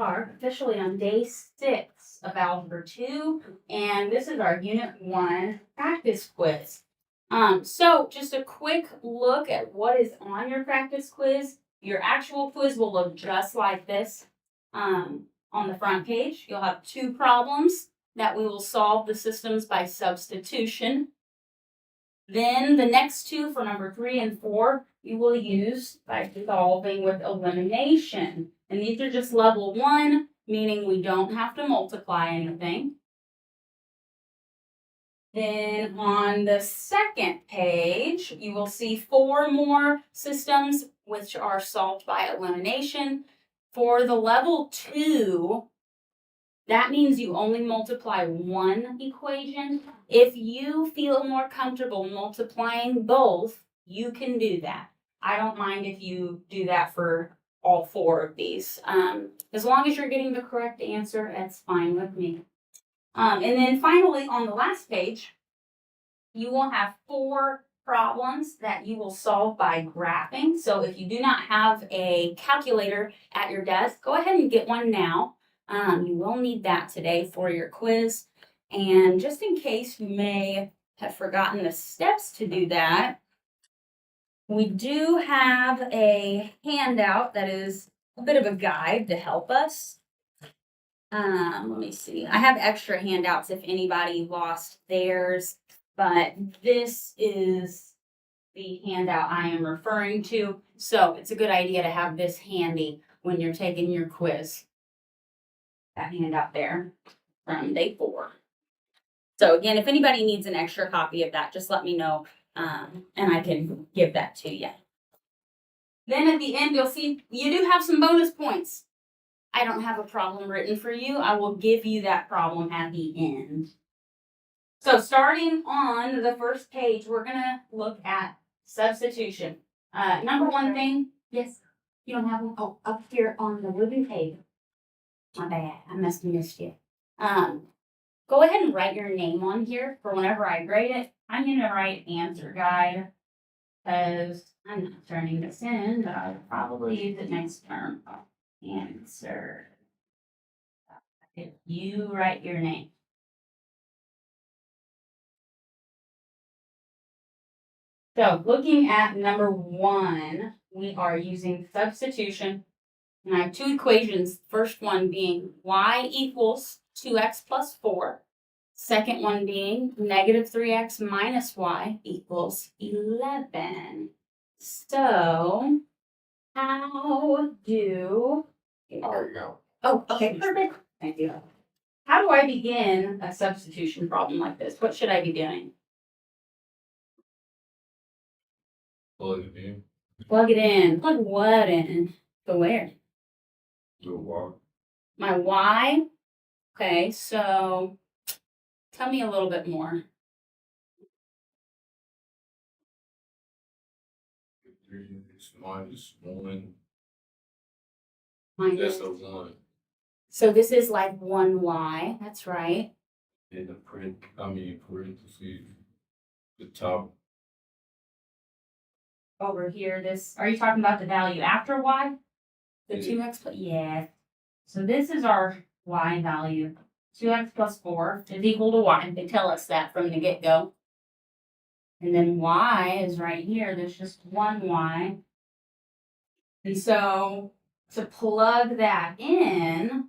are officially on day 6 of Algebra 2, and this is our Unit 1 practice quiz. So just a quick look at what is on your practice quiz. Your actual quiz will look just like this. On the front page, you'll have 2 problems that we will solve the systems by substitution. Then the next 2 for number 3 and 4, you will use by solving with elimination. And these are just level 1, meaning we don't have to multiply anything. Then on the second page, you will see 4 more systems which are solved by elimination. For the level 2, that means you only multiply 1 equation. If you feel more comfortable multiplying both, you can do that. I don't mind if you do that for all 4 of these. As long as you're getting the correct answer, that's fine with me. And then finally, on the last page, you will have 4 problems that you will solve by graphing. So if you do not have a calculator at your desk, go ahead and get one now. You will need that today for your quiz. And just in case you may have forgotten the steps to do that, we do have a handout that is a bit of a guide to help us. Let me see. I have extra handouts if anybody lost theirs, but this is the handout I am referring to. So it's a good idea to have this handy when you're taking your quiz. That handout there from day 4. So again, if anybody needs an extra copy of that, just let me know, and I can give that to you. Then at the end, you'll see you do have some bonus points. I don't have a problem written for you. I will give you that problem at the end. So starting on the first page, we're going to look at substitution. Number 1 thing, yes, you don't have one? Oh, up here on the wooden table. My bad, I must have missed you. Go ahead and write your name on here for whenever I grade it. I'm going to write answer guide because I'm not turning this in, but I'll probably use it next term. Answer. If you write your name. So looking at number 1, we are using substitution. And I have 2 equations. First one being y equals 2x plus 4. Second one being negative 3x minus y equals 11. So how do... There you go. Oh, okay, perfect. Thank you. How do I begin a substitution problem like this? What should I be doing? Plug it in. Plug it in. Plug what in? To where? Do a walk. My y? Okay, so tell me a little bit more. It's minus 1. Minus. That's a 1. So this is like 1y. That's right. In the parentheses, the top. Over here, this. Are you talking about the value after y? The Yeah. 2x plus. Yeah. So this is our y value. 2x plus 4 is equal to y. They tell us that from the get-go. And then y is right here. There's just 1y. And so to plug that in,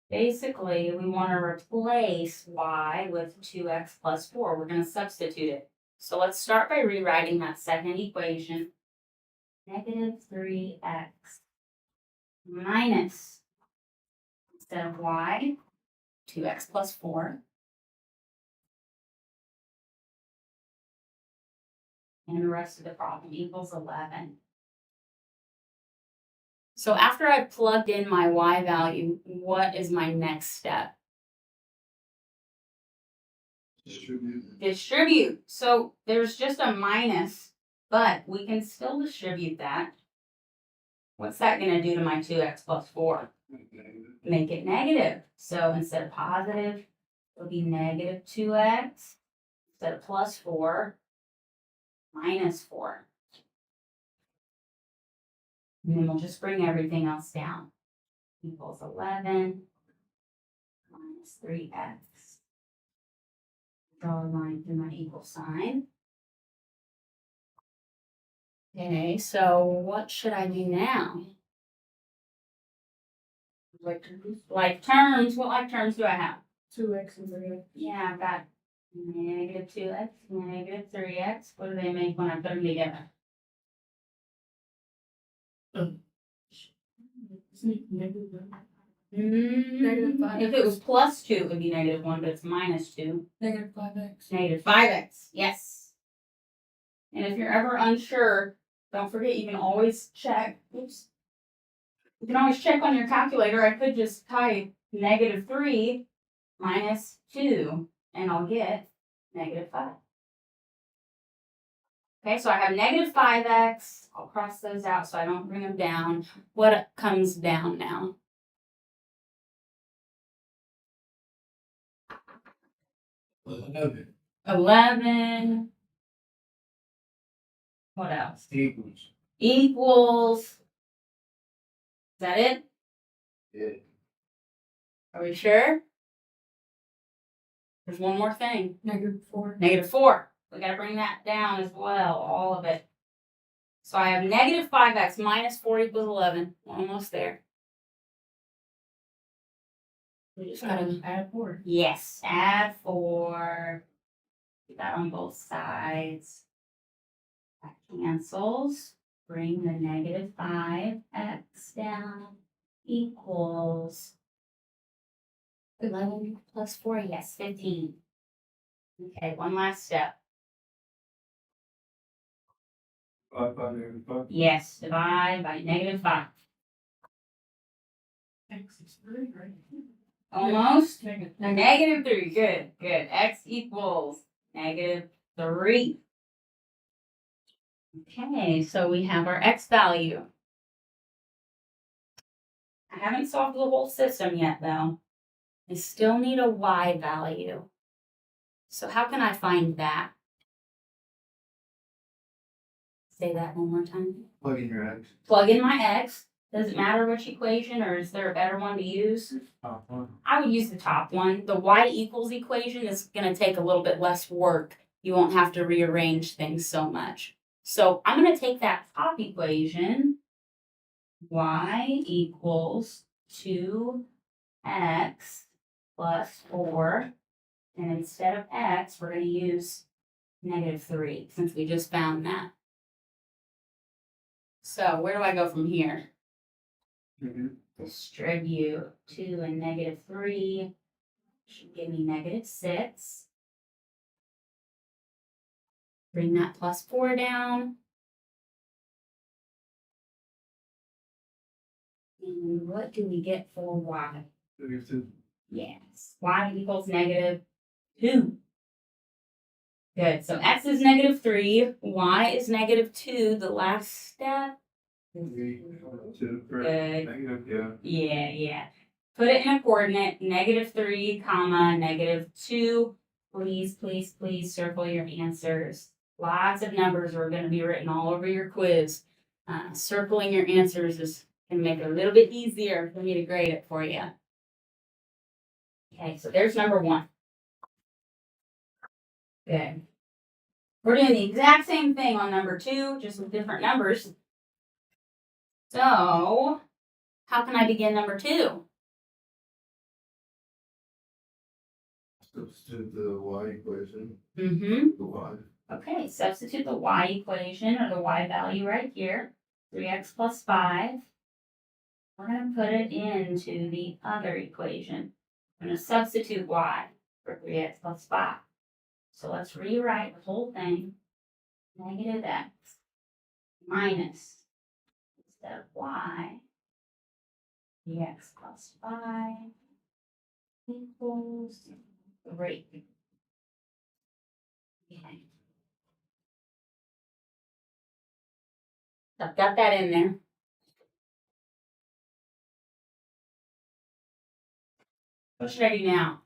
basically we want to replace y with 2x plus 4. We're going to substitute it. So let's start by rewriting that second equation. Negative 3x minus, instead of y, 2x plus 4. And the rest of the problem equals 11. So after I've plugged in my y value, what is my next step? Distribute. So there's just a minus, but we can still distribute that. What's that going to do to my 2x plus 4? Make it negative. So instead of positive, it'll be negative 2x. Instead of plus 4, minus 4. And then we'll just bring everything else down. equals 11 minus 3x. Draw a line through my equal sign. Okay, so what should I do now? Like terms. What like terms do I have? 2x and 3x. Yeah, I've got negative 2x, negative 3x. What do they make when I put them together? Negative 5. If it was plus 2, it would be negative 1, but it's minus 2. Negative 5x. Negative 5x, yes. And if you're ever unsure, don't forget you can always check. Oops. You can always check on your calculator. I could just type negative 3 minus 2, and I'll get negative 5. Okay, so I have negative 5x. I'll cross those out so I don't bring them down. What comes down now? 11. What else? Equals. Is that it? Yeah. Are we sure? There's one more thing. Negative 4. Negative 4. We gotta bring that down as well, all of it. So I have negative 5x minus 4 equals 11. We're almost there. We just gotta Add 4. yes, add 4. Put that on both sides. That cancels. Bring the negative 5x down equals 11 plus 4, yes, 15. Okay, one last step. 5 by negative 5. Yes, divide by negative 5. X is 3, right? Almost. Negative. Negative 3. Good, good. X equals negative 3. Okay, so we have our X value. I haven't solved the whole system yet, though. I still need a Y value. So how can I find that? Say that one more time. Plug in your X. Plug in my X. Does it matter which equation, or is there a better one to use? Top one. I would use the top one. The Y equals equation is going to take a little bit less work. You won't have to rearrange things so much. So I'm going to take that top equation, Y equals 2x plus 4. And instead of x, we're going to use negative 3 since we just found that. So where do I go from here? Distribute 2 and negative 3 should give me negative 6. Bring that plus 4 down. And what do we get for y? Negative 2. Yes, y equals negative 2. Good, so x is negative 3, y is negative 2, the last step. 2. Good. Negative, yeah. Yeah. Put it in a coordinate, negative 3, comma, negative 2. Please, please, please circle your answers. Lots of numbers are going to be written all over your quiz. Circling your answers is going to make it a little bit easier for me to grade it for you. Okay, so there's number 1. Good. We're doing the exact same thing on number 2, just with different numbers. So, how can I begin number 2? Substitute the Y equation. Mm-hmm. The Y. Okay, substitute the y equation or the y value right here. 3x plus 5. We're going to put it into the other equation. I'm going to substitute y for 3x plus 5. So let's rewrite the whole thing. Negative x minus, instead of y, 3x plus 5 equals 3. Okay. So I've got that in there. What should I do now?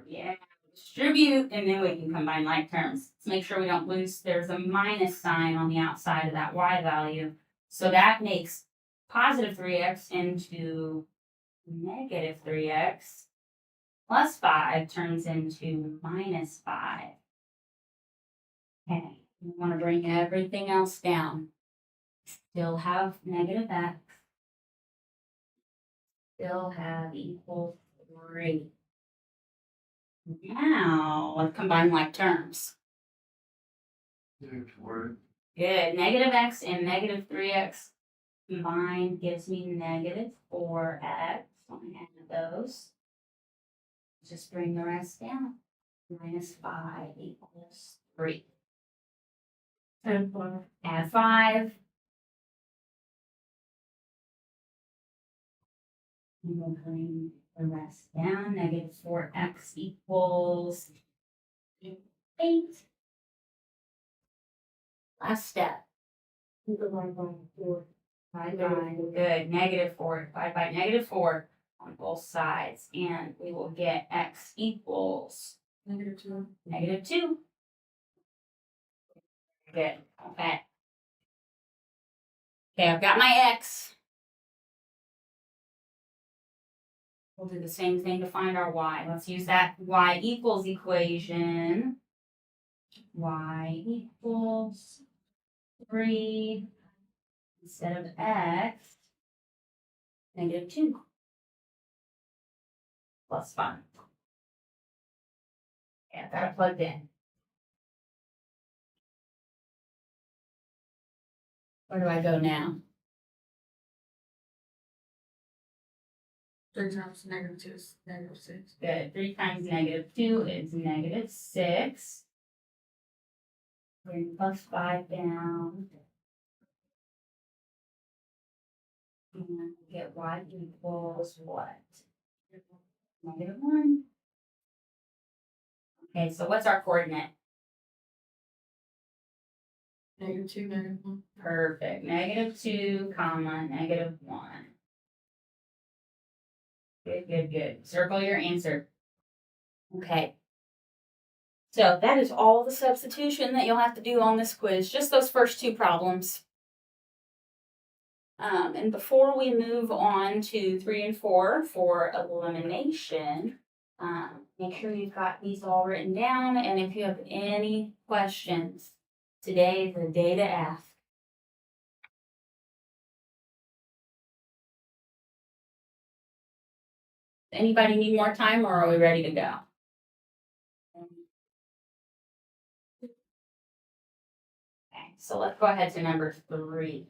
Yeah, distribute, and then we can combine like terms. Let's make sure we don't lose. There's a minus sign on the outside of that y value. So that makes positive 3x into negative 3x plus 5 turns into minus 5. Okay, we want to bring everything else down. Still have negative x. Still have equals 3. Now, let's combine like terms. Negative 4. Good. Negative x and negative 3x combined gives me negative 4x. So I'm going to add those. Just bring the rest down. Minus 5 equals 3. And 5. Add 5. And we'll bring the rest down. Negative 4x equals 8. Last step. Divide by 4. Good. Negative 4. Divide by negative 4 on both sides. And we will get x equals -2. negative 2. Good. Okay. Okay, I've got my x. We'll do the same thing to find our y. Let's use that y equals equation. Y equals 3 instead of x, negative 2 plus 5. Yeah, I've got it plugged in. Where do I go now? 3 times -2 is -6. Good. 3 times negative 2 is negative 6. Bring plus 5 down. And get y equals what? Negative 1. Okay, so what's our coordinate? -2, -1. Perfect. Negative 2, comma, negative 1. Good, good, good. Circle your answer. Okay. So that is all the substitution that you'll have to do on this quiz, just those first 2 problems. And before we move on to 3 and 4 for elimination, make sure you've got these all written down. And if you have any questions, today is the day to ask. Anybody need more time or are we ready to go? Okay, so let's go ahead to number 3.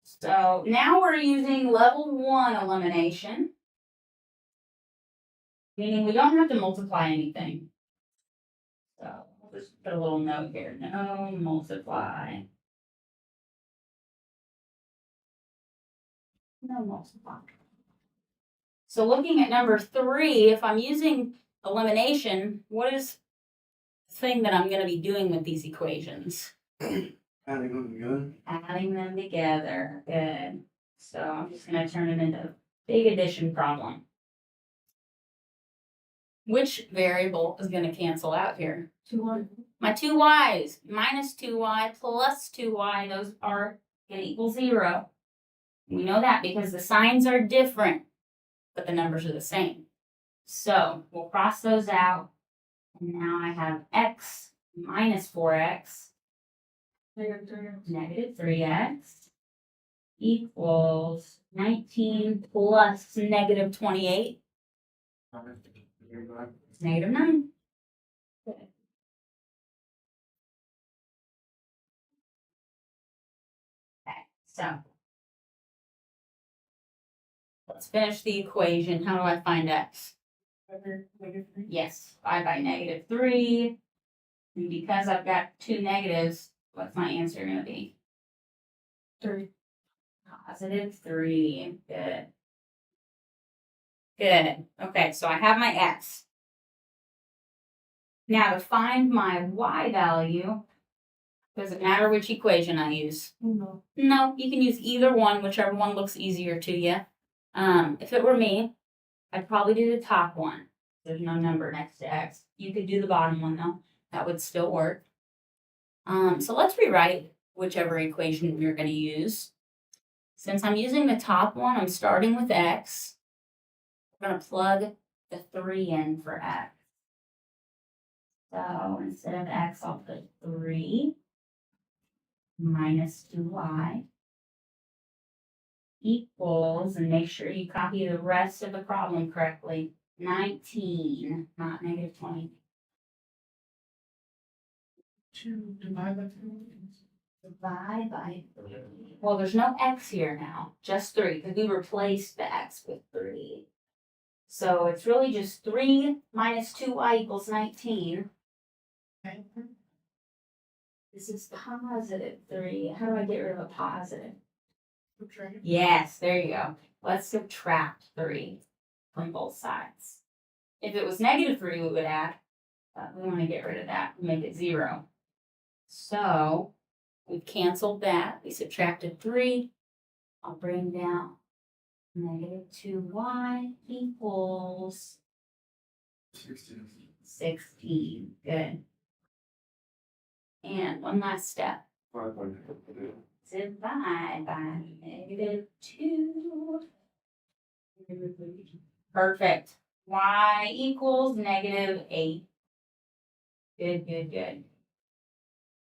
So now we're using level 1 elimination, meaning we don't have to multiply anything. So we'll just put a little note here. No multiply. No multiply. So looking at number 3, if I'm using elimination, what is the thing that I'm going to be doing with these equations? Adding them together. Adding them together. Good. So I'm just going to turn it into a big addition problem. Which variable is going to cancel out here? 2y. My 2 y's. Minus 2y plus 2y. Those are going to equal 0. We know that because the signs are different, but the numbers are the same. So we'll cross those out. And now I have x minus 4x negative 3x equals 19 plus negative 28. It's negative 9. Good. Okay, so let's finish the equation. How do I find x? Yes, 5 by negative 3. And because I've got 2 negatives, what's my answer going to be? 3. Positive 3. Good. Good. Okay, so I have my x. Now to find my y value, does it matter which equation I use? No. No, you can use either one, whichever one looks easier to you. If it were me, I'd probably do the top one. There's no number next to x. You could do the bottom one though. That would still work. So let's rewrite whichever equation you're going to use. Since I'm using the top one, I'm starting with x. I'm going to plug the 3 in for x. So instead of x, I'll put 3 minus 2y equals, and make sure you copy the rest of the problem correctly, 19, not negative 20. 2 divided by 2. Divide by 3. Well, there's no x here now, just 3, because we replaced the x with 3. So it's really just 3 minus 2y equals 19. Okay. This is positive 3. How do I get rid of a positive? Subtract. Yes, there you go. Let's subtract 3 from both sides. If it was negative 3, we would add, but we want to get rid of that and make it 0. So we've canceled that. We subtracted 3. I'll bring down negative 2y equals 16. 16. Good. And one last step. 5.2. Divide by negative 2. Perfect. Y equals negative 8. Good, good, good.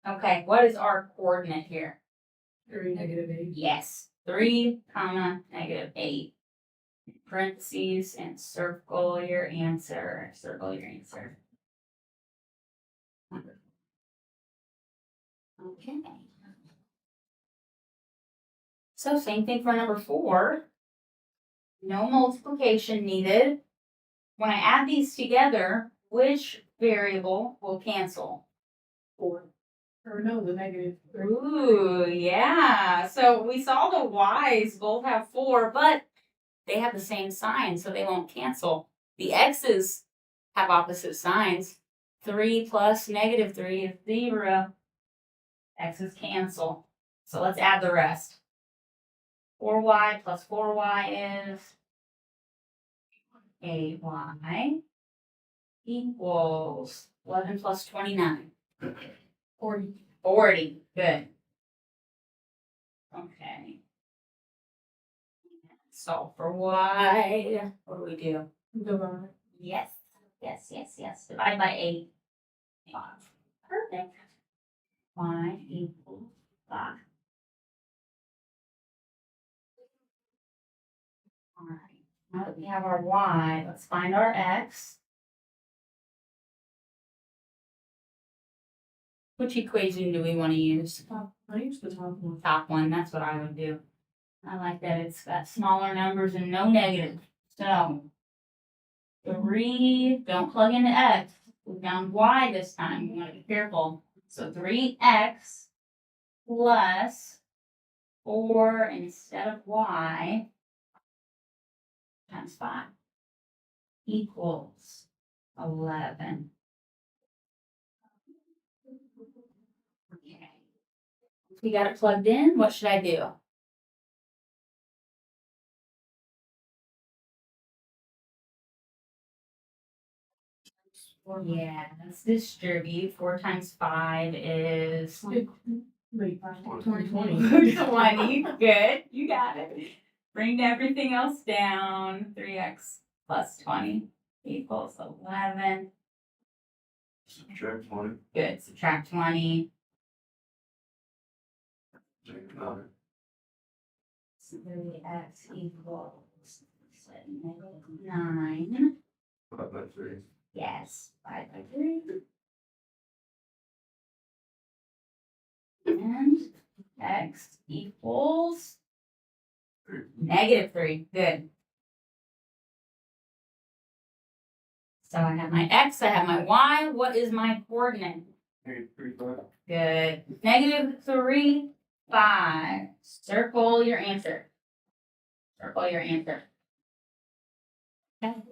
Okay, what is our coordinate here? 3 negative 8. Yes, 3 comma negative 8. Parentheses and circle your answer. Circle your answer. Okay. So same thing for number 4. No multiplication needed. When I add these together, which variable will cancel? 4. Or no, the negative 3. Ooh, yeah. So we saw the y's both have 4, but they have the same sign, so they won't cancel. The x's have opposite signs. 3 plus negative 3 is 0. X's cancel. So let's add the rest. 4y plus 4y is 8y equals 11 plus 29. 40. 40. Good. Okay. So for y, what do we do? Divide. Yes. Yes, yes, yes. Divide by 8. 5. Perfect. Y equals 5. All right. Now that we have our y, let's find our x. Which equation do we want to use? I use the top one. Top one, that's what I would do. I like that it's got smaller numbers and no negatives. So 3, don't plug into x. We found y this time. We want to be careful. So 3x plus 4 instead of y times 5 equals 11. Okay. We got it plugged in. What should I do? Yeah, let's distribute. 4 times 5 is Wait, 20. 20. Good. You got it. Bring everything else down. 3x plus 20 equals 11. Subtract 20. Good. Subtract 20. Take 9. 3x equals negative 9. 5 by 3. Yes. 5 by 3. And x equals 3. negative 3. Good. So I have my x, I have my y. What is my coordinate? Negative 3, 5. Good. Negative 3, 5. Circle your answer. Circle your answer. Okay.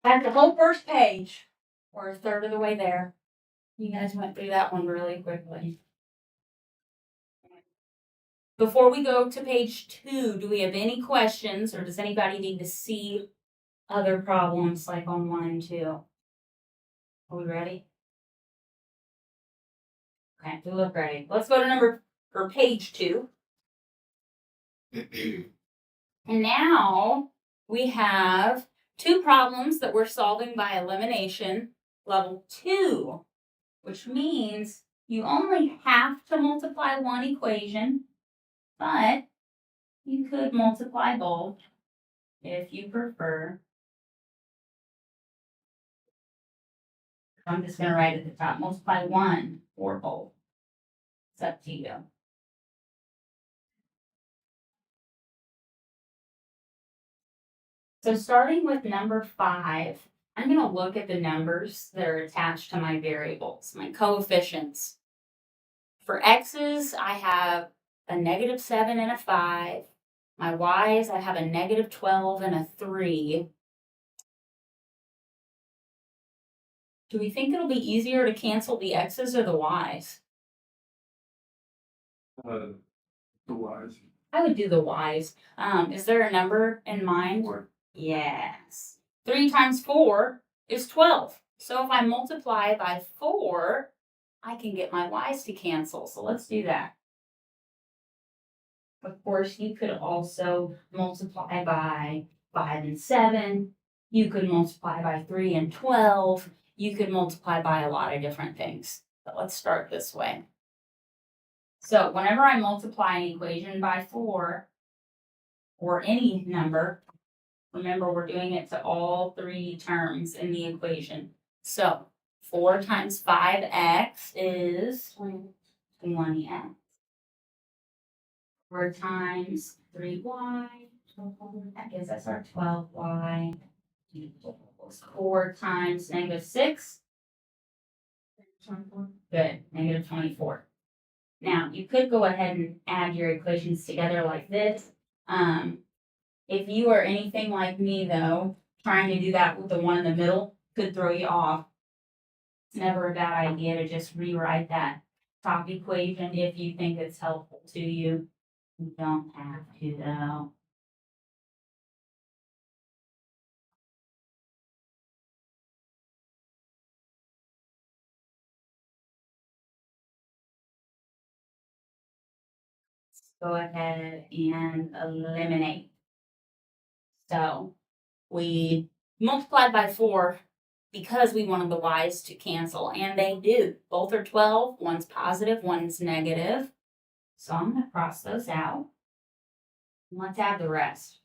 That's the whole first page. We're a third of the way there. You guys went through that one really quickly. Before we go to page 2, do we have any questions or does anybody need to see other problems like on 1 and 2? Are we ready? Okay, we look ready. Let's go to page 2. And now we have two problems that we're solving by elimination, level 2, which means you only have to multiply one equation, but you could multiply both if you prefer. I'm just going to write at the top, multiply 1 or both. It's up to you. So starting with number 5, I'm going to look at the numbers that are attached to my variables, my coefficients. For x's, I have a -7 and a 5. My y's, I have a -12 and a 3. Do we think it'll be easier to cancel the x's or the y's? The Y's. I would do the y's. Is there a number in mind? 4. Yes. 3 times 4 is 12. So if I multiply by 4, I can get my y's to cancel. So let's do that. Of course, you could also multiply by 5 and 7. You could multiply by 3 and 12. You could multiply by a lot of different things. But let's start this way. So whenever I multiply an equation by 4, or any number, remember we're doing it to all 3 terms in the equation. So 4 times 5x is 20x. 4 times 3y, that gives us our 12y. 4 times -6, good, -24. Now, you could go ahead and add your equations together like this. If you are anything like me, though, trying to do that with the one in the middle could throw you off. It's never a bad idea to just rewrite that top equation if you think it's helpful to you. You don't have to, though. Go ahead and eliminate. So we multiplied by 4 because we wanted the y's to cancel, and they do. Both are 12, one's positive, one's negative. So I'm going to cross those out. Let's add the rest.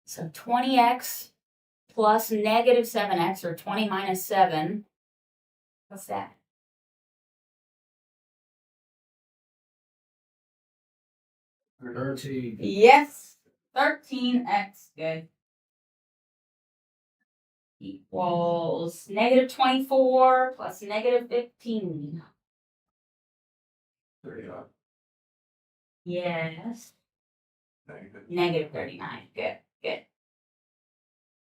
So 20x plus -7x, or 20 minus 7. What's that? 13. Yes, 13x, good. Equals -24 plus -15. 39. Yes. Negative. -39. Good, good.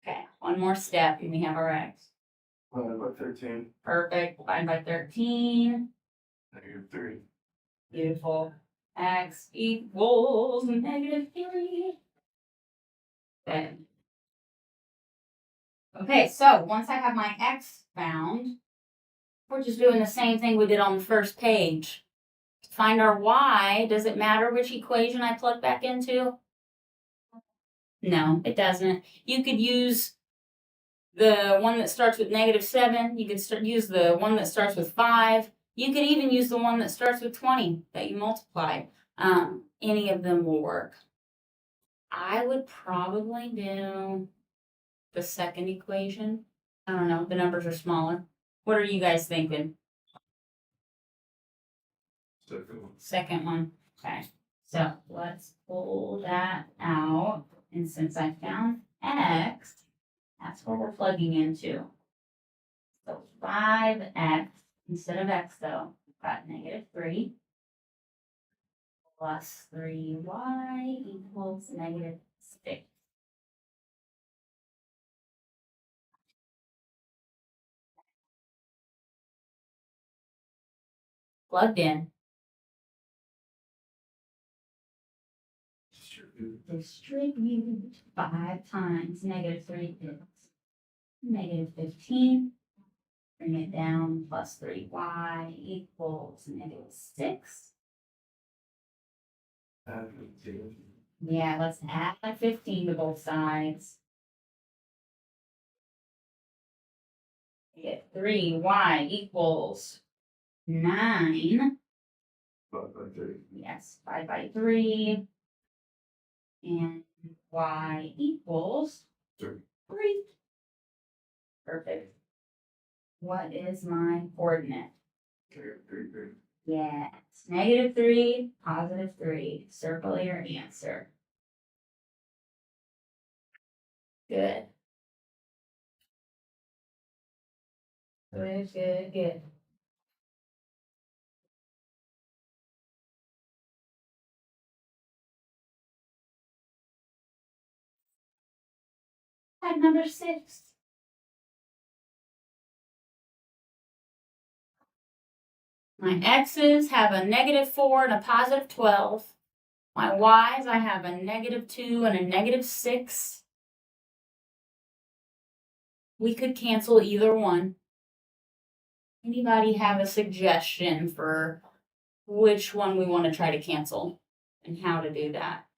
Okay, one more step and we have our x. Divided by 13. Perfect. Divided by 13. -3. Beautiful. X equals -3. Good. Okay, so once I have my x found, we're just doing the same thing we did on the first page. To find our y, does it matter which equation I plug back into? No, it doesn't. You could use the one that starts with -7. You could use the one that starts with 5. You could even use the one that starts with 20 that you multiply. Any of them will work. I would probably do the second equation. I don't know, the numbers are smaller. What are you guys thinking? Second one. Second one. Okay. So let's pull that out. And since I found x, that's what we're plugging into. So 5x, instead of x though, we've got -3 plus 3y equals -6. Plugged in. Distribute 5 times -3 is -15. Bring it down, plus 3y equals -6. Add 15. Yeah, let's add 15 to both sides. We get 3y equals 9. 5 by 3. Yes, 5 by 3. And y equals 3. 3. Perfect. What is my coordinate? 3, 3, 3. Yes, -3, +3. Circle your answer. Good. Good, good, good. Type number 6. My x's have a -4 and a +12. My y's, I have a -2 and a -6. We could cancel either one. Anybody have a suggestion for which one we want to try to cancel and how to do that?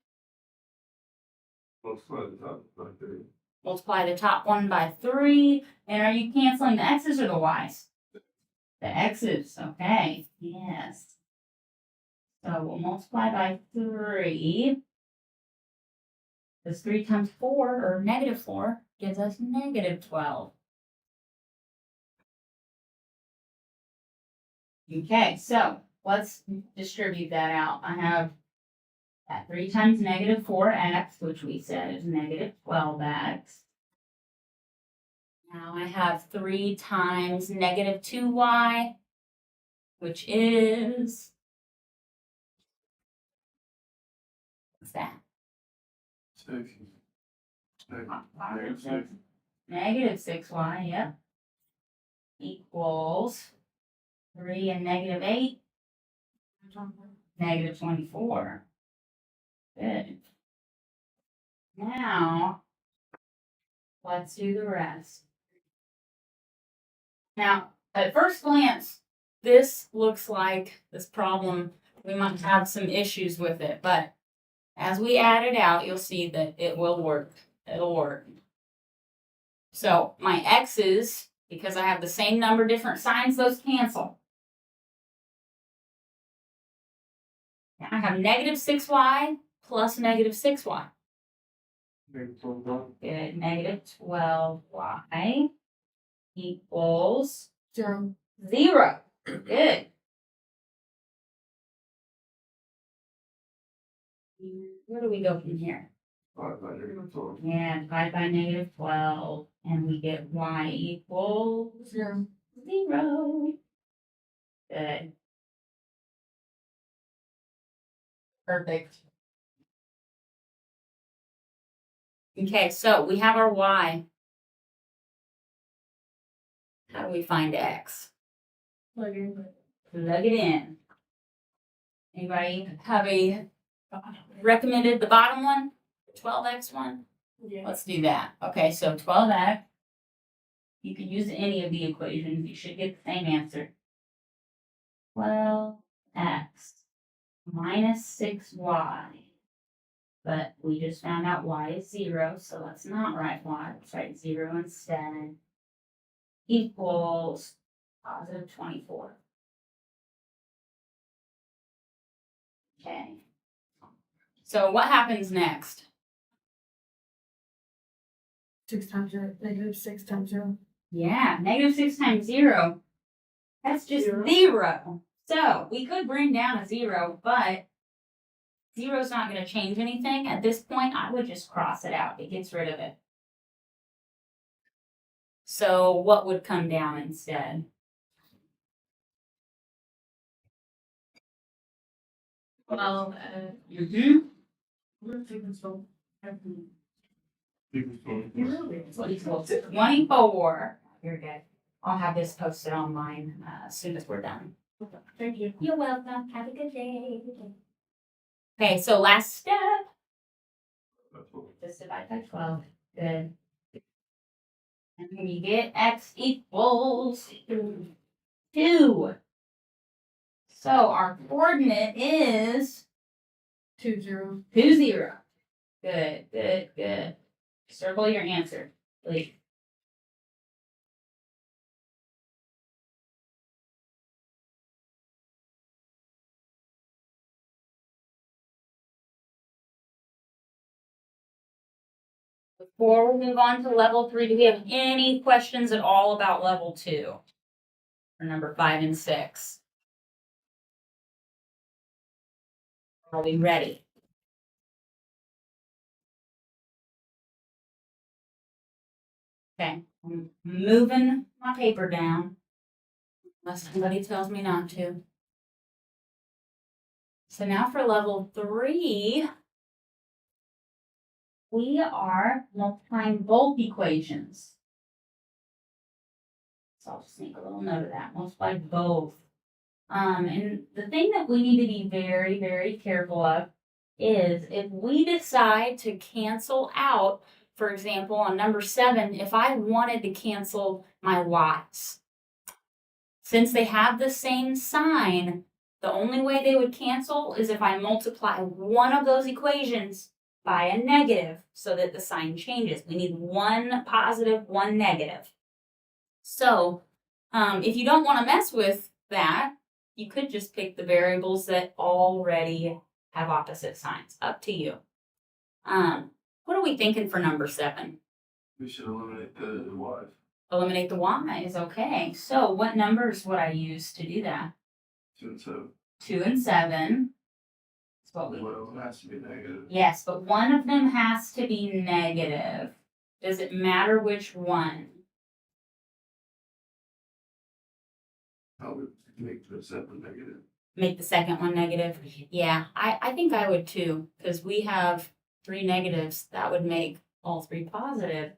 Multiply the top by 3. Multiply the top one by 3. And are you canceling the x's or the y's? The x's, okay, yes. So we'll multiply by 3. Because 3 times 4, or -4, gives us -12. Okay, so let's distribute that out. I have that 3 times -4x, which we said is -12x. Now I have 3 times -2y, which is, what's that? 6. -6y, yep. Equals 3 and -8, -24. Good. Now, let's do the rest. Now, at first glance, this looks like this problem, we might have some issues with it, but as we add it out, you'll see that it will work. It'll work. So my x's, because I have the same number, different signs, those cancel. Now I have -6y plus -6y. Good. -12y equals 0. 0. Good. Where do we go from here? 5 by -12. Yeah, divide by -12, and we get y equals 0. 0. Good. Perfect. Okay, so we have our y. How do we find x? Plug in. Plug it in. Anybody have a recommended the bottom one? The 12x one? Yeah. Let's do that. Okay, so 12x. You can use any of the equations. You should get the same answer. 12x minus 6y. But we just found out y is 0, so let's not write y. Let's write 0 instead. Equals +24. Okay. So what happens next? 6 times 0. -6 times 0. Yeah, -6 times 0. That's just 0. So we could bring down a 0, but 0 is not going to change anything. At this point, I would just cross it out. It gets rid of it. So what would come down instead? Well, Mm-hmm. we're taking so. So equal to 24. You're good. I'll have this posted online as soon as we're done. Thank you. You're welcome. Have a good day. Okay, so last step. Just divide by 12. Good. And then you get x equals 2. So our coordinate is 2-0. 2-0. Good, good, good. Circle your answer, please. Before we move on to level 3, do we have any questions at all about level 2? Or number 5 and 6? Are we ready? Okay, I'm moving my paper down. Unless somebody tells me not to. So now for level 3, we are multiplying both equations. So I'll just make a little note of that. Multiply both. And the thing that we need to be very, very careful of is if we decide to cancel out, for example, on number 7, if I wanted to cancel my y's, since they have the same sign, the only way they would cancel is if I multiply one of those equations by a negative so that the sign changes. We need one positive, one negative. So if you don't want to mess with that, you could just pick the variables that already have opposite signs. Up to you. What are we thinking for number 7? We should eliminate the y. Eliminate the y's. Okay. So what numbers would I use to do that? 2 and 7. 2 and 7. That's what we. One of them has to be negative. Yes, but one of them has to be negative. Does it matter which one? How would make the 7 negative? Make the second one negative? Yeah, I think I would too, because we have 3 negatives. That would make all 3 positive.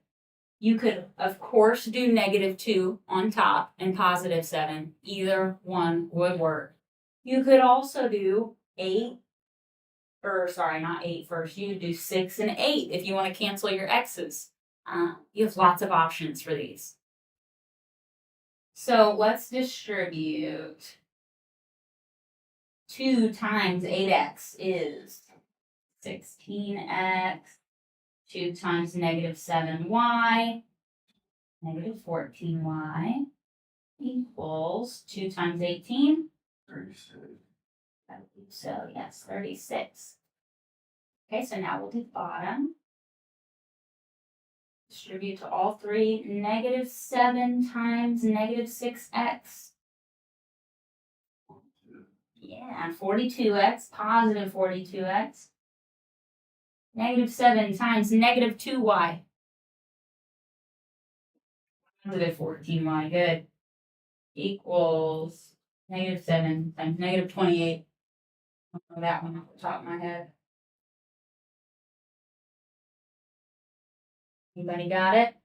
You could, of course, do -2 on top and +7. Either one would work. You could also do 8, or sorry, not 8 first. You could do 6 and 8 if you want to cancel your x's. You have lots of options for these. So let's distribute. 2 times 8x is 16x. 2 times -7y, -14y, equals 2 times 18. 36. So yes, 36. Okay, so now we'll do the bottom. Distribute to all 3. -7 times -6x. Yeah, 42x, positive 42x. -7 times -2y. Positive 14y, good. Equals -7 times -28. I don't know that one off the top of my head. Anybody got it?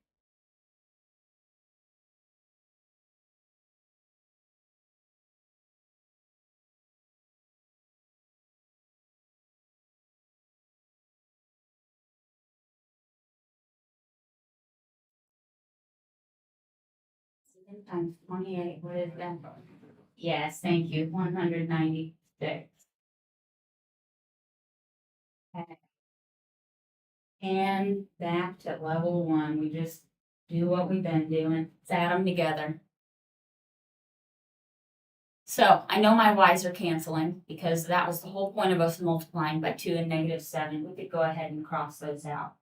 Times 28, what is that? Yes, thank you, 196. Okay. And back to level 1, we just do what we've been doing, let's add them together. So I know my y's are canceling because that was the whole point of us multiplying by 2 and -7. We could go ahead and cross those out.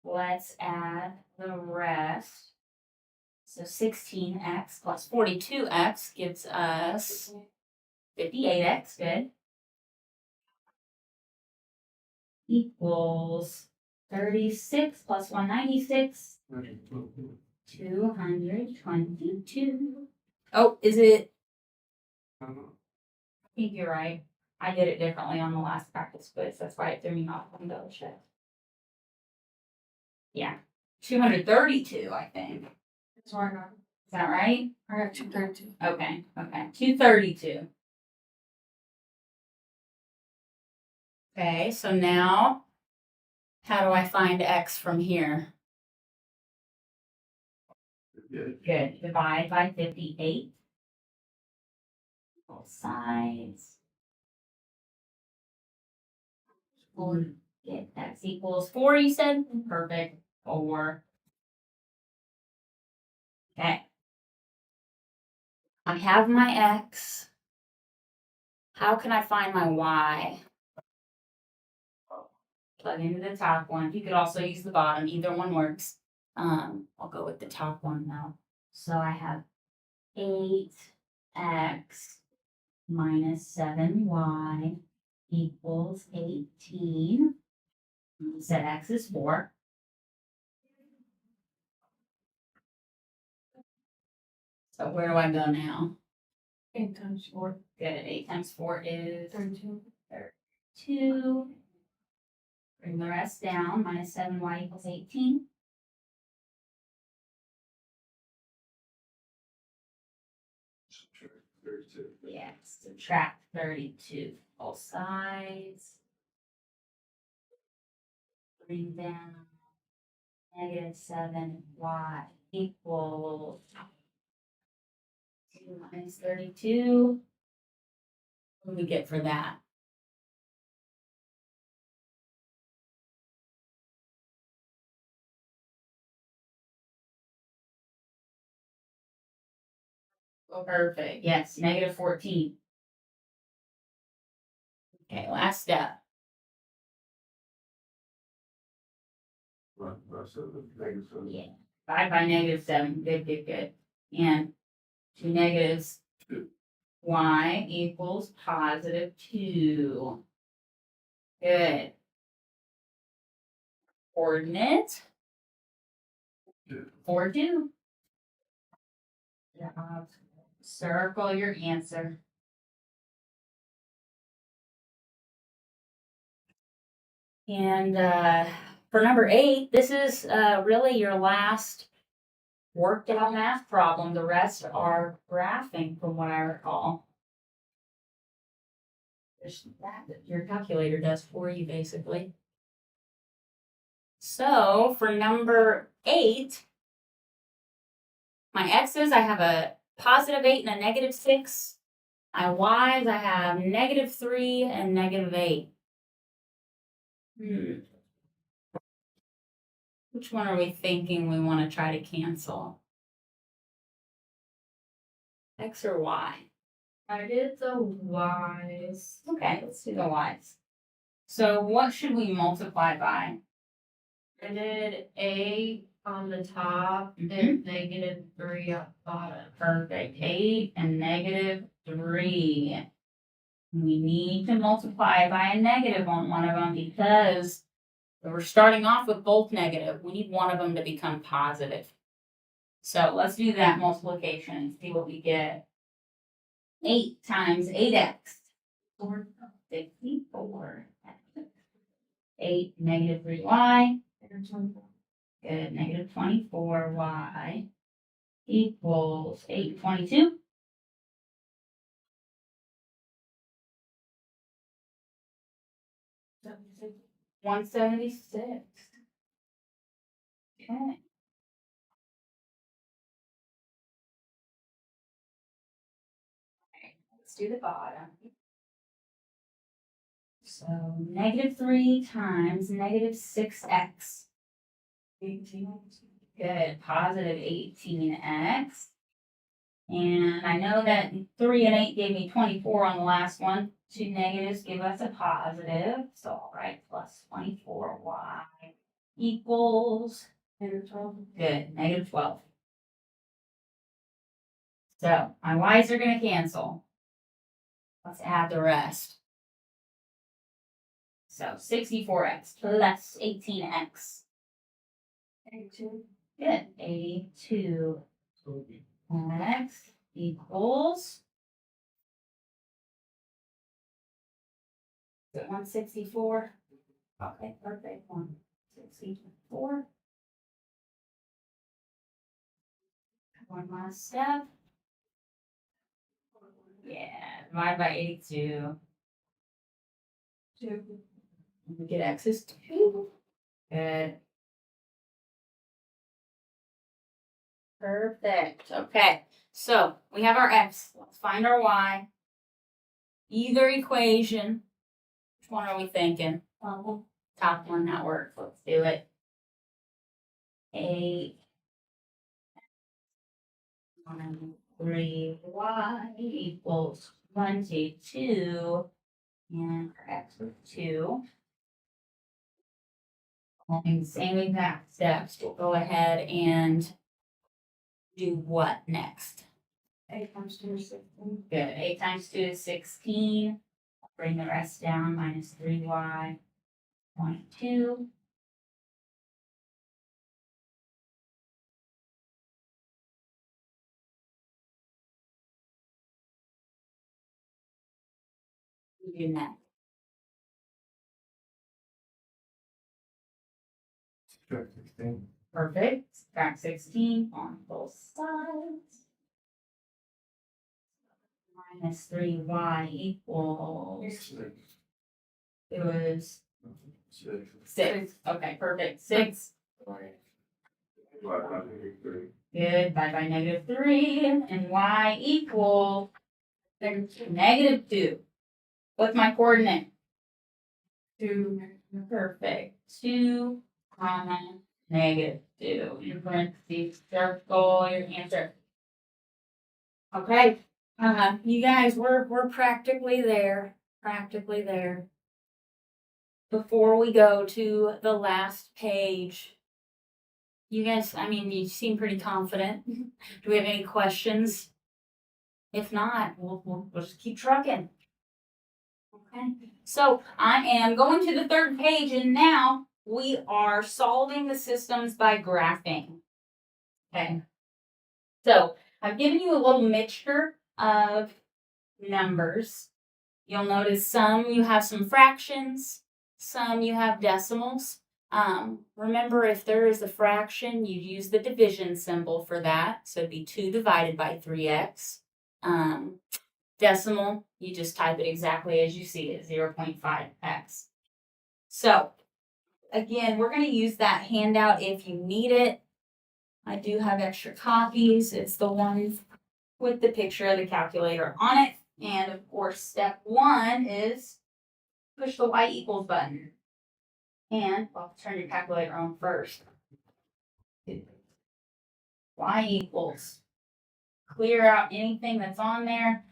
Let's add the rest. So 16x plus 42x gives us 58x, good. Equals 36 plus 196, 222. Oh, is it? I think you're right. I did it differently on the last practice quiz. That's why it threw me off on double check. Yeah, 232, I think. That's what I got. Is that right? I got 232. Okay, 232. Okay, so now how do I find x from here? Good. Divide by 58. Both sides. Get x equals 4, you said? Perfect. 4. Okay. I have my x. How can I find my y? Plug into the top one. You could also use the bottom. Either one works. I'll go with the top one now. So I have 8x minus 7y equals 18. You said x is 4. So where do I go now? 8 times 4. Good. 8 times 4 is 32. 32. Bring the rest down. Minus 7y equals 18. Subtract 32. Yeah, subtract 32. Both sides. Bring down negative 7y equals 2 minus 32. What do we get for that? Perfect. Yes, negative 14. Okay, last step. Right, so the negative 7. Yeah. 5 by negative 7. Good, good, good. And 2 negatives. 2. Y equals positive 2. Good. Coordinate. 2. 4, 2. Circle your answer. And for number 8, this is really your last worked out math problem. The rest are graphing from what I recall. There's that your calculator does for you, basically. So for number 8, my x's, I have a positive 8 and a negative 6. My y's, I have negative 3 and negative 8. Which one are we thinking we want to try to cancel? X or Y? I did the y's. Okay, let's do the Y's. So what should we multiply by? I did a on the top Mhm. and negative 3 at the bottom. Perfect. 8 and negative 3. We need to multiply by a negative on one of them because we're starting off with both negative. We need one of them to become positive. So let's do that multiplication and see what we get. 8 times 8x. 64. 8 negative 3y. Good. Negative 24y equals 822. 176. Okay. Let's do the bottom. So negative 3 times negative 6x. 18. Good. Positive 18x. And I know that 3 and 8 gave me 24 on the last one. 2 negatives give us a positive. So I'll write plus 24y equals Negative 12. good, negative 12. So my y's are going to cancel. Let's add the rest. So 64x plus 18x. 82. Good. 82 x equals 164. Okay, perfect. 164. One last step. Yeah, divide by 82. 2. We get x is 2. Good. Perfect. Okay, so we have our x. Let's find our y. Either equation, one are we thinking? Top one, that works. Let's do it. 8 3y equals 22, and for x is 2. And same exact steps. We'll go ahead and do what next? 8 times 2 is 16. Good. 8 times 2 is 16. Bring the rest down, minus 3y, 22. Do next. Check 16. Perfect. Subtract 16 on both sides. Minus 3y equals, Six. it was Six. 6. Okay, perfect. 6. Divided by -3. Good. By -3. And y equals -2. What's my coordinate? 2. Perfect. 2, -2. In parentheses, circle your answer. Okay. You guys, we're practically there. Practically there. Before we go to the last page, you guys, I mean, you seem pretty confident. Do we have any questions? If not, we'll just keep trucking. Okay. So I am going to the third page, and now we are solving the systems by graphing. Okay. So I've given you a little mixture of numbers. You'll notice some you have some fractions, some you have decimals. Remember, if there is a fraction, you use the division symbol for that. So it'd be 2 divided by 3x. Decimal, you just type it exactly as you see it, 0.5x. So, again, we're going to use that handout if you need it. I do have extra copies. It's the one with the picture of the calculator on it. And of course, step 1 is push the y equals button. And I'll turn your calculator on first. Y equals. Clear out anything that's on there.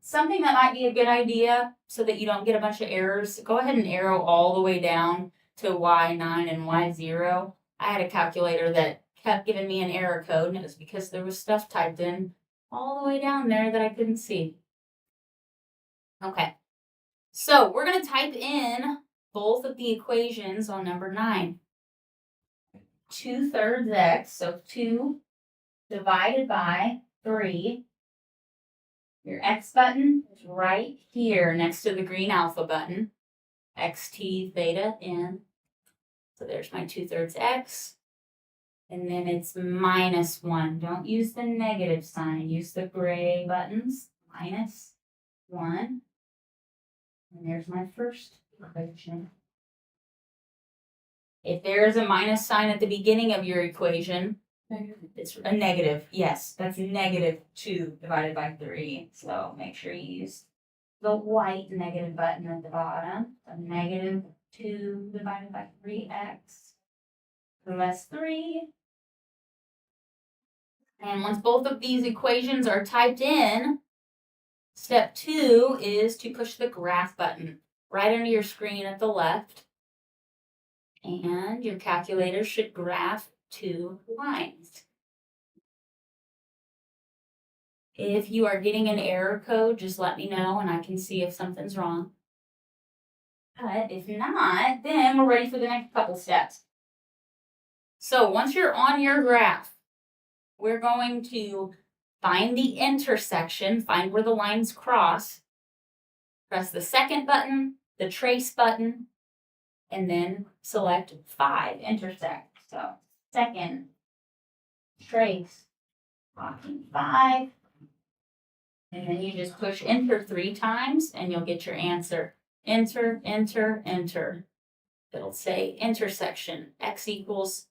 Something that might be a good idea so that you don't get a bunch of errors, go ahead and arrow all the way down to y9 and y0. I had a calculator that kept giving me an error code, and it was because there was stuff typed in all the way down there that I couldn't see. Okay, so we're going to type in both of the equations on number 9. 2/3 x, so 2 divided by 3. Your X button is right here next to the green alpha button. XT theta n. So there's my 2/3 x. And then it's -1. Don't use the negative sign. Use the gray buttons. -1. And there's my first equation. If there's a minus sign at the beginning of your equation, it's a negative. Yes, that's -2 divided by 3. So make sure you use the white negative button at the bottom. So -2 divided by 3x plus 3. And once both of these equations are typed in, step 2 is to push the graph button right under your screen at the left. And your calculator should graph 2 lines. If you are getting an error code, just let me know and I can see if something's wrong. But if not, then we're ready for the next couple steps. So once you're on your graph, we're going to find the intersection, find where the lines cross, press the second button, the trace button, and then select 5, intersect. So second, trace, 5. And then you just push enter 3 times and you'll get your answer. Enter, enter, enter. It'll say intersection. X equals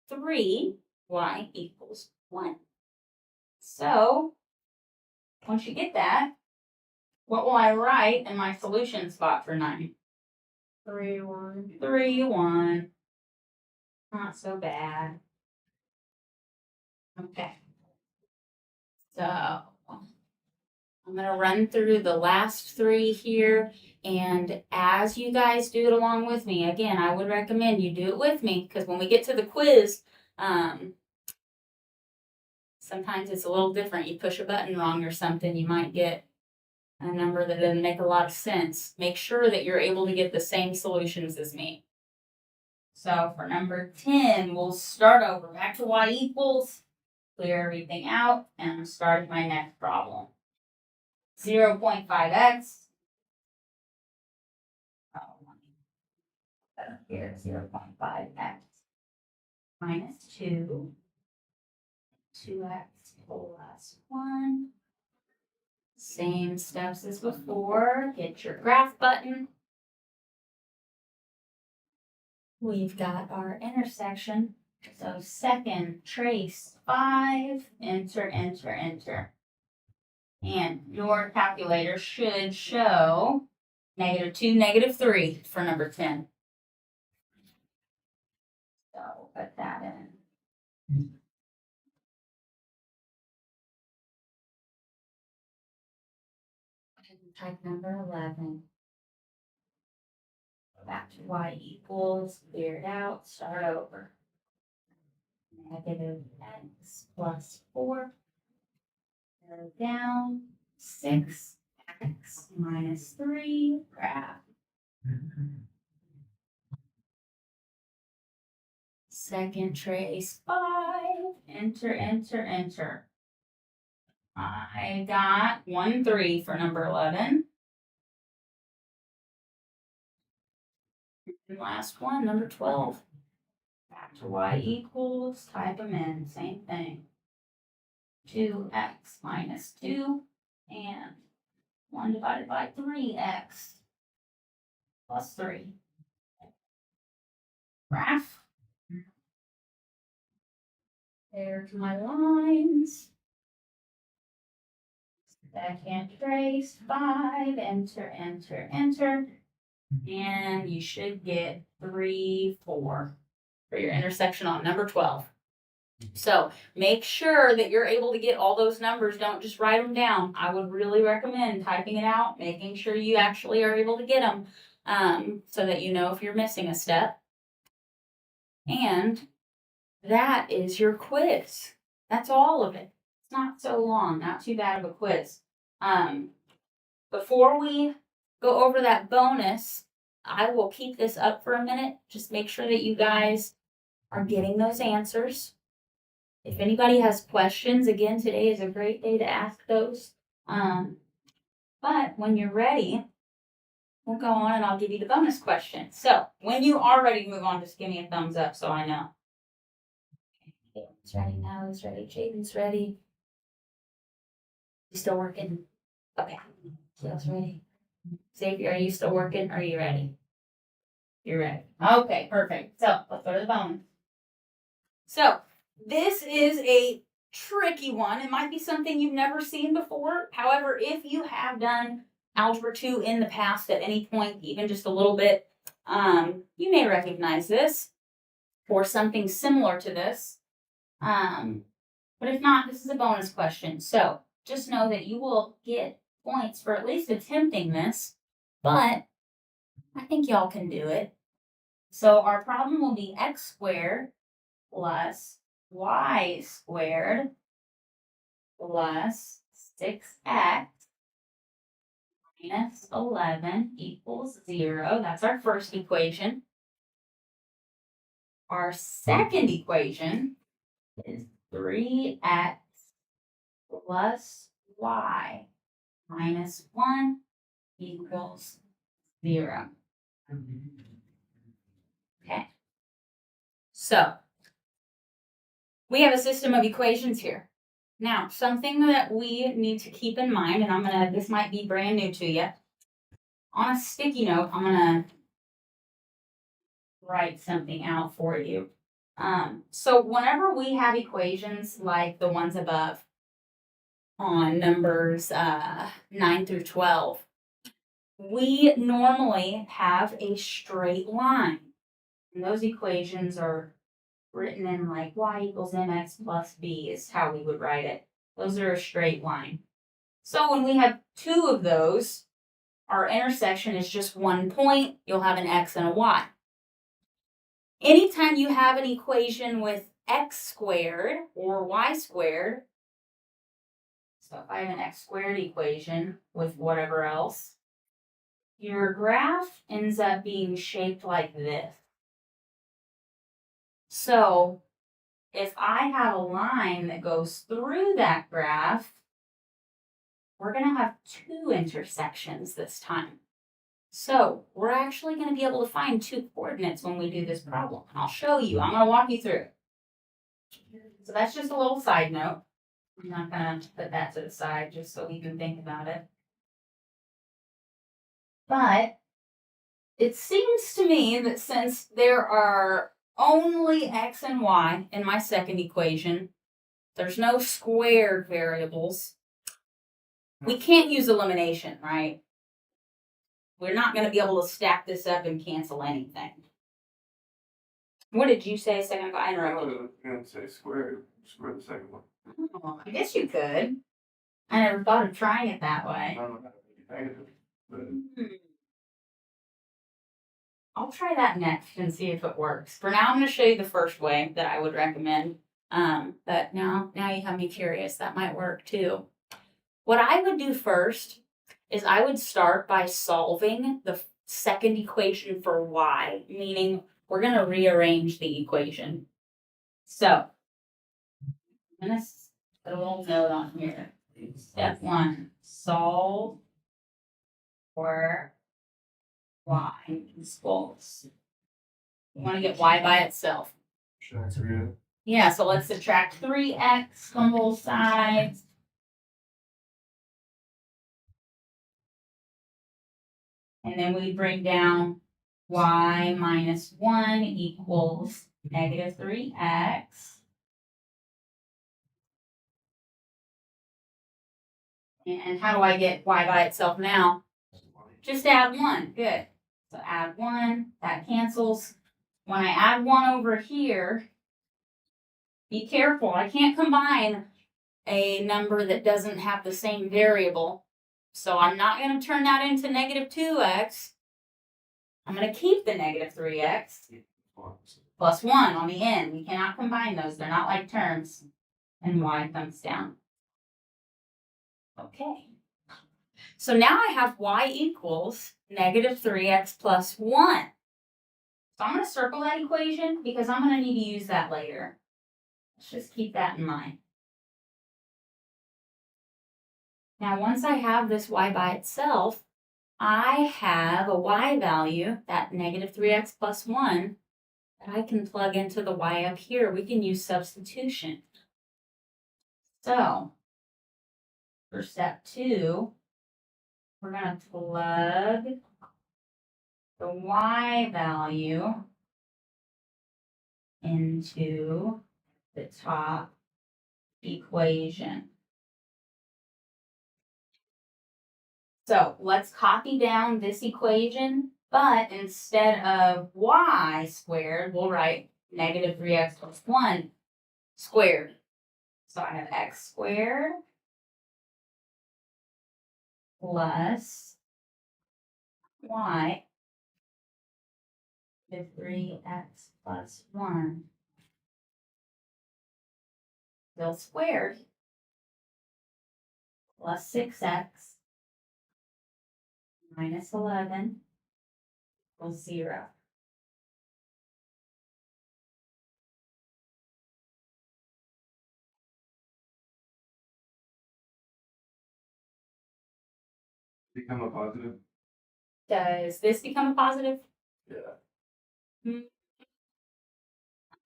3, y equals 1. So, once you get that, what will I write in my solution spot for 9? 3-1. 3-1. Not so bad. Okay. So I'm going to run through the last three here. And as you guys do it along with me, again, I would recommend you do it with me because when we get to the quiz, sometimes it's a little different. You push a button wrong or something, you might get a number that doesn't make a lot of sense. Make sure that you're able to get the same solutions as me. So for number 10, we'll start over. Back to y equals. Clear everything out, and I'm starting my next problem. 0.5x. Oh, here, 0.5x minus 2. 2x plus 1. Same steps as before. Hit your graph button. We've got our intersection. So second, trace 5, enter, enter, enter. And your calculator should show -2, -3 for number 10. So we'll put that in. Type number 11. Back to y equals, clear it out, start over. -x plus 4. Go down, 6x minus 3, graph. Second trace 5, enter, enter, enter. I got 1, 3 for number 11. And last one, number 12. Back to y equals, type them in, same thing. 2x minus 2 and 1 divided by 3x plus 3. Graph. There's my lines. Second trace 5, enter, enter, enter. And you should get 3, 4 for your intersection on number 12. So make sure that you're able to get all those numbers. Don't just write them down. I would really recommend typing it out, making sure you actually are able to get them so that you know if you're missing a step. And that is your quiz. That's all of it. It's not so long, not too bad of a quiz. Before we go over that bonus, I will keep this up for a minute. Just make sure that you guys are getting those answers. If anybody has questions, again, today is a great day to ask those. But when you're ready, we'll go on and I'll give you the bonus question. So when you are ready to move on, just give me a thumbs up so I know. It's ready now. It's ready. Jaden's ready. You still working? Okay. Jill's ready. Xavier, are you still working? Are you ready? You're ready. Okay, perfect. So let's go to the bonus. So this is a tricky one. It might be something you've never seen before. However, if you have done Algebra 2 in the past at any point, even just a little bit, you may recognize this or something similar to this. But if not, this is a bonus question. So just know that you will get points for at least attempting this, but I think y'all can do it. So our problem will be x squared plus y squared plus 6x minus 11 equals 0. That's our first equation. Our second equation is 3x plus y minus 1 equals 0. Okay. So we have a system of equations here. Now, something that we need to keep in mind, and this might be brand new to you. On a sticky note, I'm gonna write something out for you. So whenever we have equations like the ones above on numbers 9 through 12, we normally have a straight line. And those equations are written in like y equals mx plus b is how we would write it. Those are a straight line. So when we have two of those, our intersection is just one point. You'll have an x and a y. Anytime you have an equation with x squared or y squared, so if I have an x squared equation with whatever else, your graph ends up being shaped like this. So if I have a line that goes through that graph, we're going to have two intersections this time. So we're actually going to be able to find two coordinates when we do this problem. And I'll show you. I'm going to walk you through. So that's just a little side note. I'm not going to put that to the side just so we can think about it. But it seems to me that since there are only x and y in my second equation, there's no squared variables, we can't use elimination, right? We're not going to be able to stack this up and cancel anything. What did you say a second ago? I interrupted. was going to say square the second one. Oh, I guess you could. I never thought of trying it that I way. don't know how to make it negative, but I'll try that next and see if it works. For now, I'm going to show you the first way that I would recommend. But now you have me curious. That might work too. What I would do first is I would start by solving the second equation for y, meaning we're going to rearrange the equation. So I'm going to put a little note on here. Step 1, solve for y equals. We want to get y by itself. Yeah, so let's subtract 3x from both sides. And then we bring down y minus 1 equals negative 3x. And how do I get y by itself now? Just add 1. Good. So add 1. That cancels. When I add 1 over here, be careful. I can't combine a number that doesn't have the same variable. So I'm not going to turn that into negative 2x. I'm going to keep the negative 3x plus 1 on the end. We cannot combine those. They're not like terms. And y comes down. Okay. So now I have y equals negative 3x plus 1. So I'm going to circle that equation because I'm going to need to use that later. Let's just keep that in mind. Now, once I have this y by itself, I have a y value, that negative 3x plus 1, that I can plug into the y up here. We can use substitution. So, for step 2, we're going to plug the y value into the top equation. So let's copy down this equation, but instead of y squared, we'll write negative 3x plus 1 squared. So I have x squared plus y to 3x plus 1 still squared plus 6x minus 11 equals 0. become a positive. Does this become a positive? Yeah.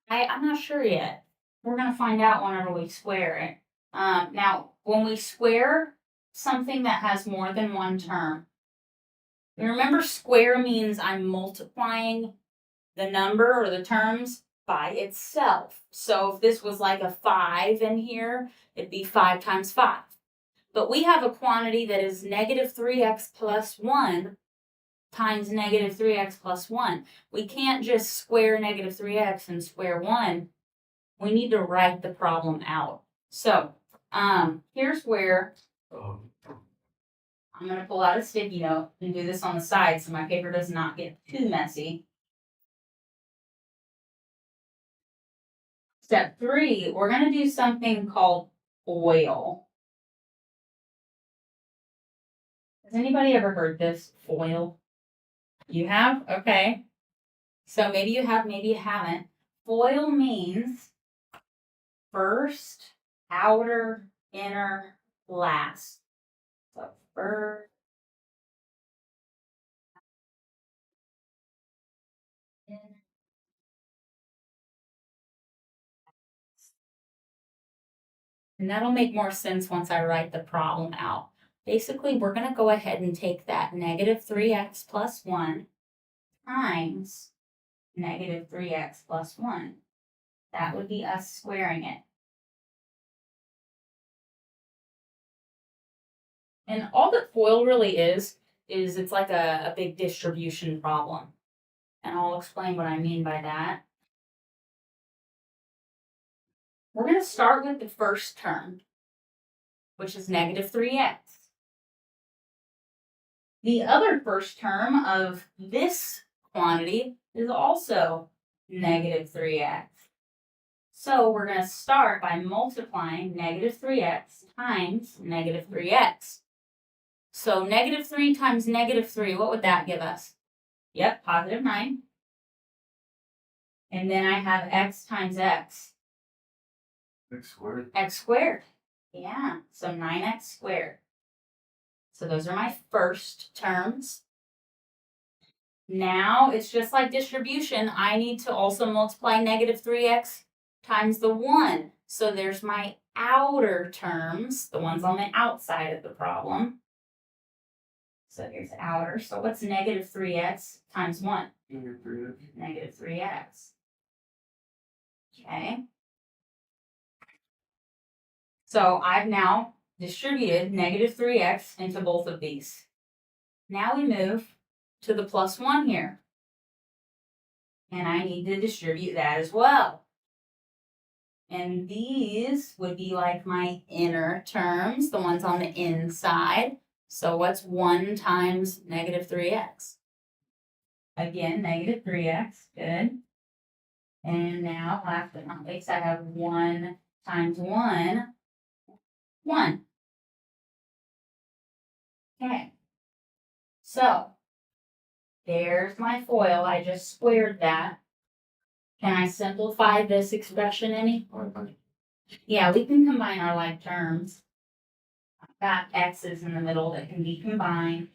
I'm not sure yet. We're going to find out whenever we square it. Now, when we square something that has more than one term, remember square means I'm multiplying the number or the terms by itself. So if this was like a 5 in here, it'd be 5 times 5. But we have a quantity that is negative 3x plus 1 times negative 3x plus 1. We can't just square negative 3x and square 1. We need to write the problem out. So, here's where I'm going to pull out a sticky note and do this on the side so my paper does not get too messy. Step 3, we're going to do something called FOIL. Has anybody ever heard this? FOIL? You have? Okay. So maybe you have, maybe you haven't. FOIL means first, outer, inner, last. So first, inner. And that'll make more sense once I write the problem out. Basically, we're going to go ahead and take that negative 3x plus 1 times negative 3x plus 1. That would be us squaring it. And all that FOIL really is it's like a big distribution problem. And I'll explain what I mean by that. We're going to start with the first term, which is negative 3x. The other first term of this quantity is also negative 3x. So we're going to start by multiplying negative 3x times negative 3x. So negative 3 times negative 3, what would that give us? Yep, positive 9. And then I have x times x. X squared. X squared. Yeah, so 9x squared. So those are my first terms. Now it's just like distribution. I need to also multiply negative 3x times the 1. So there's my outer terms, the ones on the outside of the problem. So here's outer. So what's negative 3x times 1? Negative 3x. Negative 3x. Okay. So I've now distributed negative 3x into both of these. Now we move to the plus 1 here. And I need to distribute that as well. And these would be like my inner terms, the ones on the inside. So what's 1 times negative 3x? Again, negative 3x, good. And now last but not least, I have 1 times 1, 1. Okay. So there's my FOIL. I just squared that. Can I simplify this expression any? Yeah, we can combine our like terms. I've got x's in the middle that can be combined.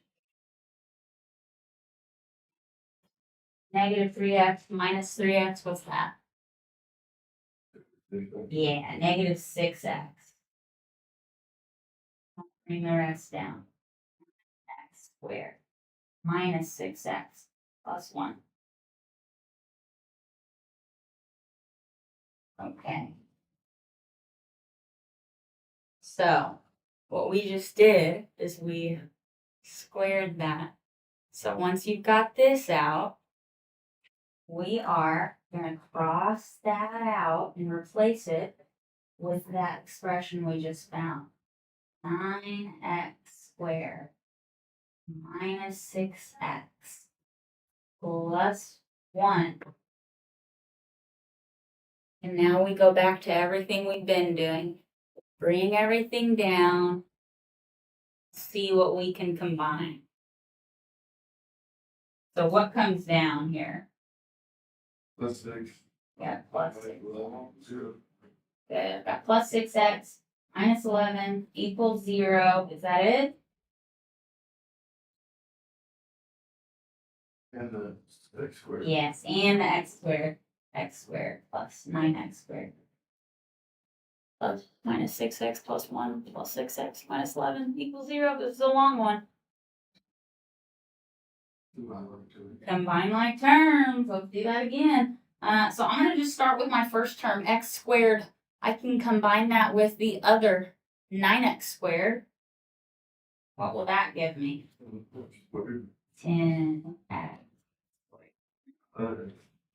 Negative 3x minus 3x, what's that? Yeah, negative 6x. Bring the rest down. X squared minus 6x plus 1. Okay. So what we just did is we squared that. So once you've got this out, we are going to cross that out and replace it with that expression we just found. 9x squared minus 6x plus 1. And now we go back to everything we've been doing. Bring everything down. See what we can combine. So what comes down here? Plus 6. Yeah, plus 6. 0. Good. I've got plus 6x minus 11 equals 0. Is that it? And the x squared. Yes, and the x squared. X squared plus 9x squared. Plus minus 6x plus 1 plus 6x minus 11 equals 0. This is a long one. Combine like terms. Let's do that again. So I'm going to just start with my first term, x squared. I can combine that with the other 9x squared. What will that give me? Squared. 10x.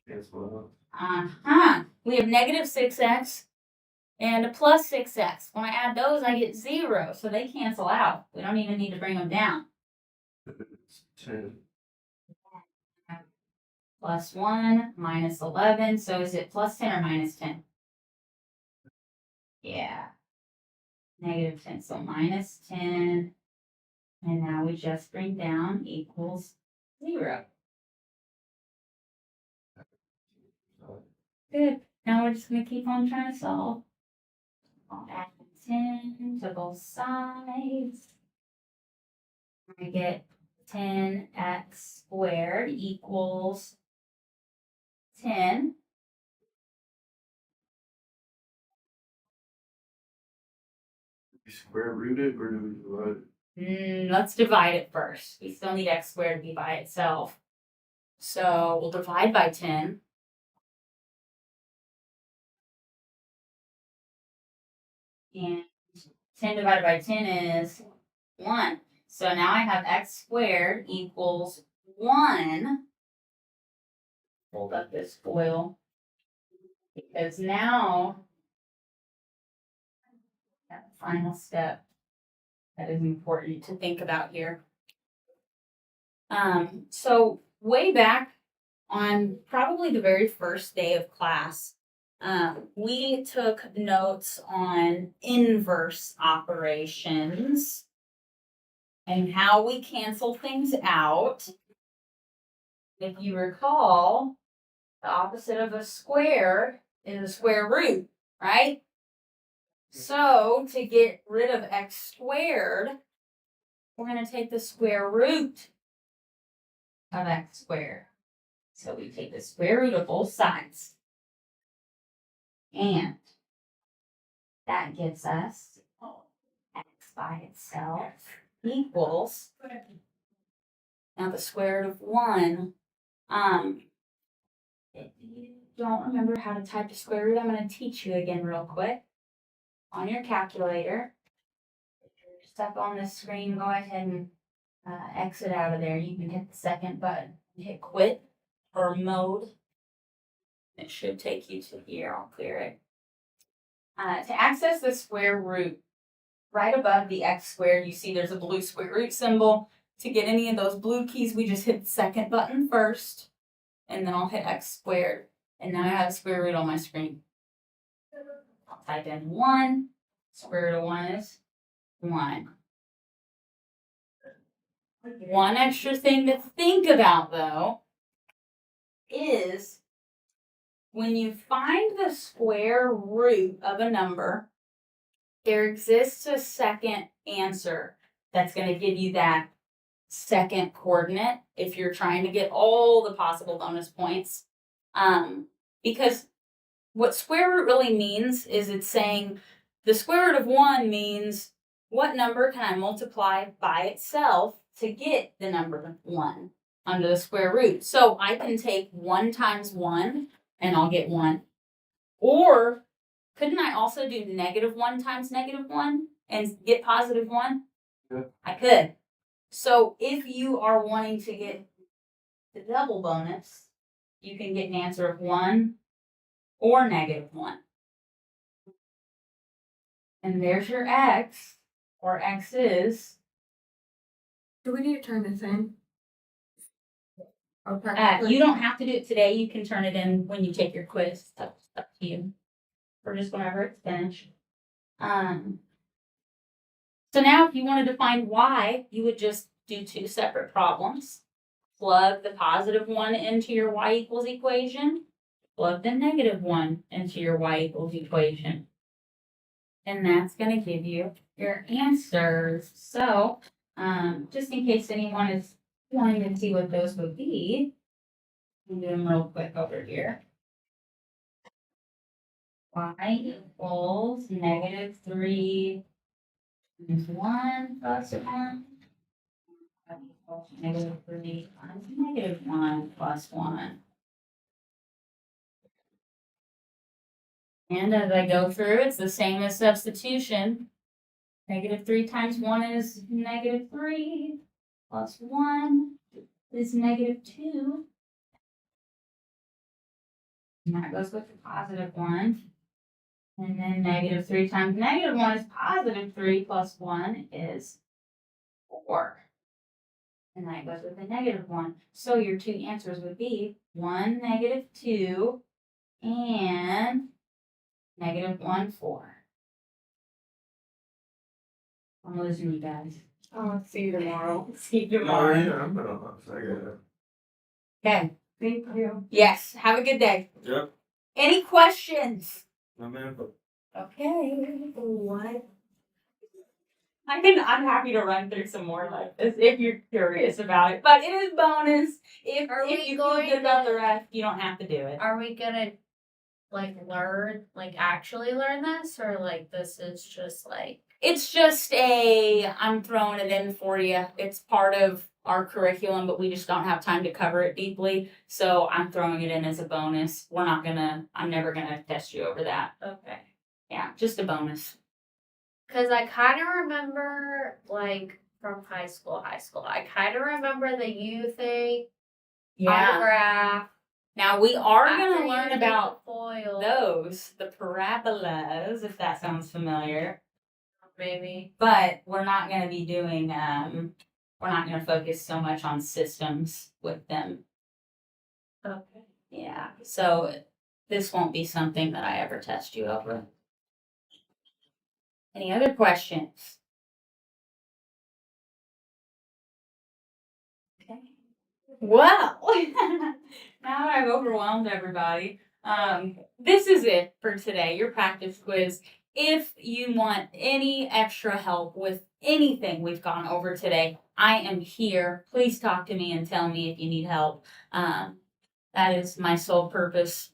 Cancel We have negative 6x and a plus 6x. When I add those, I get 0, so they cancel out. We don't even need to bring them down. out. It's 10. Plus 1 minus 11. So is it plus 10 or minus 10? Yeah. Negative 10. So minus 10. And now we just bring down equals 0. Good. Now we're just going to keep on trying to solve. I'll add 10 to both sides. I get 10x squared equals 10. We square root it or do we divide it? Let's divide it first. We still need x squared to be by itself. So we'll divide by 10. And 10 divided by 10 is 1. So now I have x squared equals 1. Hold up this foil. Because now, that final step that is important to think about here. So way back on probably the very first day of class, we took notes on inverse operations and how we cancel things out. If you recall, the opposite of a square is a square root, right? So to get rid of x squared, we're going to take the square root of x squared. So we take the square root of both sides. And that gives us x by itself equals, now the square root of 1. If you don't remember how to type the square root, I'm going to teach you again real quick. On your calculator, if you're stuck on this screen, go ahead and exit out of there. You can hit the second button, hit quit or mode. It should take you to here. I'll clear it. To access the square root, right above the x squared, you see there's a blue square root symbol. To get any of those blue keys, we just hit the second button first, and then I'll hit x squared. And now I have square root on my screen. I'll type in 1. Square root of 1 is 1. One extra thing to think about, though, is when you find the square root of a number, there exists a second answer that's going to give you that second coordinate if you're trying to get all the possible bonus points. Because what square root really means is it's saying the square root of 1 means what number can I multiply by itself to get the number 1 under the square root. So I can take 1 times 1 and I'll get 1. Or couldn't I also do negative 1 times negative 1 and get positive 1? Yeah. I could. So if you are wanting to get the double bonus, you can get an answer of 1 or negative 1. And there's your x, or x is. Do we need to turn this in? You don't have to do it today. You can turn it in when you take your quiz. That's up to you. Or just whenever it's finished. So now if you wanted to find y, you would just do 2 separate problems. Plug the positive 1 into your y equals equation. Plug the negative 1 into your y equals equation. And that's going to give you your answers. So, just in case anyone is wanting to see what those would be, I'll do them real quick over here. Y equals negative 3 times 1 plus 1. Y equals negative 3 times negative 1 plus 1. And as I go through, it's the same as substitution. Negative 3 times 1 is negative 3. Plus 1 is negative 2. And that goes with the positive 1. And then negative 3 times negative 1 is positive 3 plus 1 is 4. And that goes with the negative 1. So your two answers would be 1, negative 2, and negative 1, 4. I'm losing you guys. I'll see you tomorrow. See you Oh, tomorrow. yeah, I'm gonna, I got it. Okay. Thank you. Yes. Have a good day. Yep, Any questions? I'm in. Okay. What? I'm happy to run through some more like this if you're curious about it. But it is bonus. If Are if we you feel going good about to- the rest, you don't have to do it. Are we gonna actually learn this, or this is just It's just I'm throwing it in for you. It's part of our curriculum, but we just don't have time to cover it deeply. So I'm throwing it in as a bonus. I'm never gonna test you over that. okay? Yeah, just a bonus. Because I kind of remember from high school. I kind of remember the U thing, autograph. Now we are after gonna you learn did about the foil. those, the parabolas, if that sounds familiar. Maybe. But we're not gonna be doing we're not gonna focus so much on systems with them. Okay. Yeah. So this won't be something that I ever test you over. Any other questions? Okay. Well, now I've overwhelmed everybody. This is it for today, your practice quiz. If you want any extra help with anything we've gone over today, I am here. Please talk to me and tell me if you need help. That is my sole purpose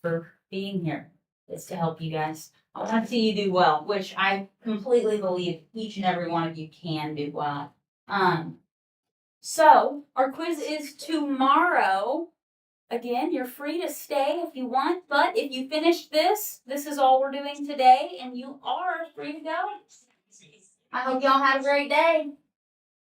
for being here, is to help you guys. I want to see you do well, which I completely believe each and every one of you can do well. So our quiz is tomorrow. Again, you're free to stay if you want, but if you finish this is all we're doing today, and you are free to go. I hope y'all have a great day.